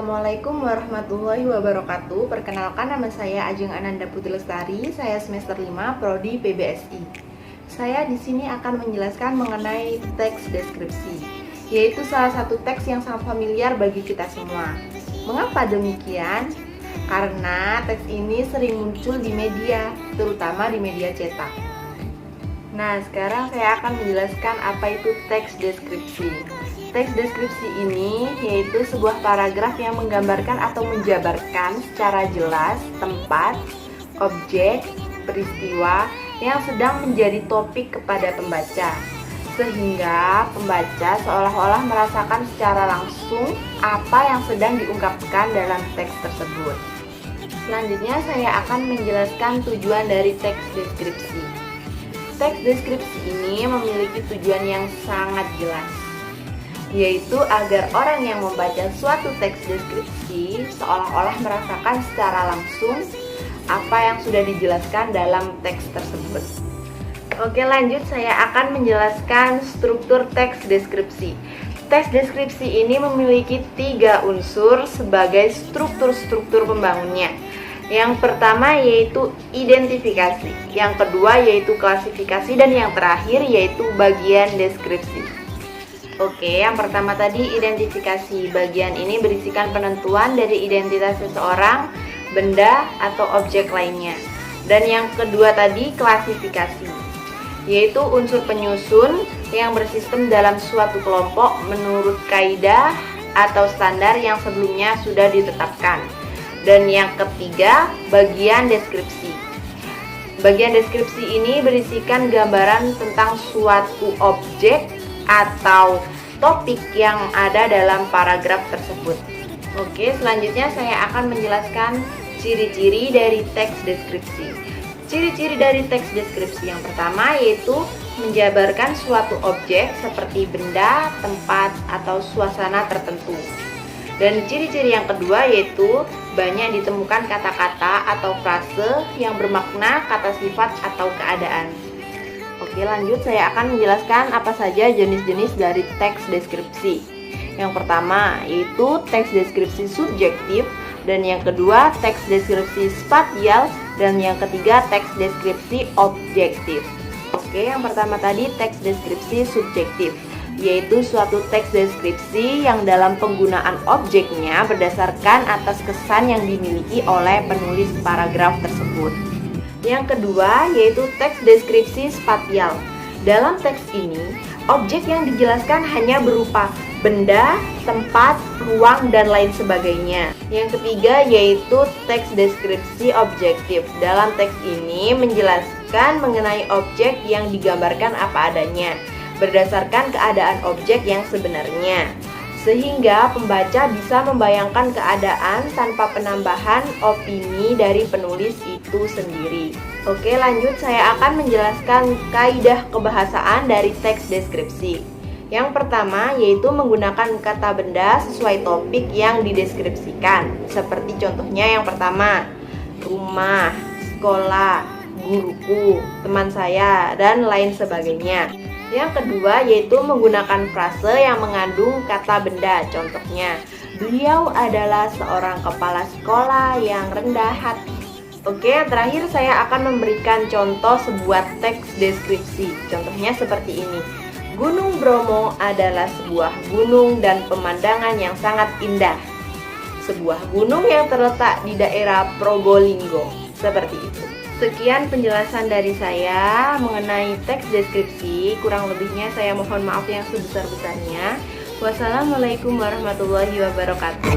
Assalamualaikum warahmatullahi wabarakatuh. Perkenalkan, nama saya Ajeng Ananda Putri Lestari. Saya semester 5 Prodi PBSI. Saya di sini akan menjelaskan mengenai teks deskripsi, yaitu salah satu teks yang sangat familiar bagi kita semua. Mengapa demikian? Karena teks ini sering muncul di media, terutama di media cetak. Nah, sekarang saya akan menjelaskan apa itu teks deskripsi. Teks deskripsi ini yaitu sebuah paragraf yang menggambarkan atau menjabarkan secara jelas tempat, objek, peristiwa yang sedang menjadi topik kepada pembaca, sehingga pembaca seolah-olah merasakan secara langsung apa yang sedang diungkapkan dalam teks tersebut. Selanjutnya saya akan menjelaskan tujuan dari teks deskripsi. Teks deskripsi ini memiliki tujuan yang sangat jelas, yaitu agar orang yang membaca suatu teks deskripsi seolah-olah merasakan secara langsung apa yang sudah dijelaskan dalam teks tersebut. Oke, lanjut, saya akan menjelaskan struktur teks deskripsi. Teks deskripsi ini memiliki 3 unsur sebagai struktur-struktur pembangunnya. Yang pertama yaitu identifikasi, yang kedua yaitu klasifikasi, dan yang terakhir yaitu bagian deskripsi. Oke, yang pertama tadi identifikasi. Bagian ini berisikan penentuan dari identitas seseorang, benda, atau objek lainnya. Dan yang kedua tadi klasifikasi, yaitu unsur penyusun yang bersistem dalam suatu kelompok menurut kaidah atau standar yang sebelumnya sudah ditetapkan. Dan yang ketiga, bagian deskripsi. Bagian deskripsi ini berisikan gambaran tentang suatu objek atau topik yang ada dalam paragraf tersebut. Oke, selanjutnya saya akan menjelaskan ciri-ciri dari teks deskripsi. Ciri-ciri dari teks deskripsi yang pertama yaitu menjabarkan suatu objek seperti benda, tempat, atau suasana tertentu. Dan ciri-ciri yang kedua yaitu banyak ditemukan kata-kata atau frase yang bermakna kata sifat atau keadaan. Oke, lanjut, saya akan menjelaskan apa saja jenis-jenis dari teks deskripsi. Yang pertama yaitu teks deskripsi subjektif, dan yang kedua teks deskripsi spasial, dan yang ketiga teks deskripsi objektif. Oke, yang pertama tadi teks deskripsi subjektif, yaitu suatu teks deskripsi yang dalam penggunaan objeknya berdasarkan atas kesan yang dimiliki oleh penulis paragraf tersebut. Yang kedua yaitu teks deskripsi spasial. Dalam teks ini, objek yang dijelaskan hanya berupa benda, tempat, ruang, dan lain sebagainya. Yang ketiga yaitu teks deskripsi objektif. Dalam teks ini menjelaskan mengenai objek yang digambarkan apa adanya, berdasarkan keadaan objek yang sebenarnya, sehingga pembaca bisa membayangkan keadaan tanpa penambahan opini dari penulis itu sendiri. Oke, lanjut, saya akan menjelaskan kaidah kebahasaan dari teks deskripsi. Yang pertama yaitu menggunakan kata benda sesuai topik yang dideskripsikan. Seperti contohnya yang pertama, rumah, sekolah, guruku, teman saya, dan lain sebagainya. Yang kedua yaitu menggunakan frase yang mengandung kata benda. Contohnya, beliau adalah seorang kepala sekolah yang rendah hati. Oke, yang terakhir saya akan memberikan contoh sebuah teks deskripsi. Contohnya seperti ini. Gunung Bromo adalah sebuah gunung dan pemandangan yang sangat indah. Sebuah gunung yang terletak di daerah Probolinggo. Seperti itu. Sekian penjelasan dari saya mengenai teks deskripsi. Kurang lebihnya saya mohon maaf yang sebesar-besarnya. Wassalamualaikum warahmatullahi wabarakatuh.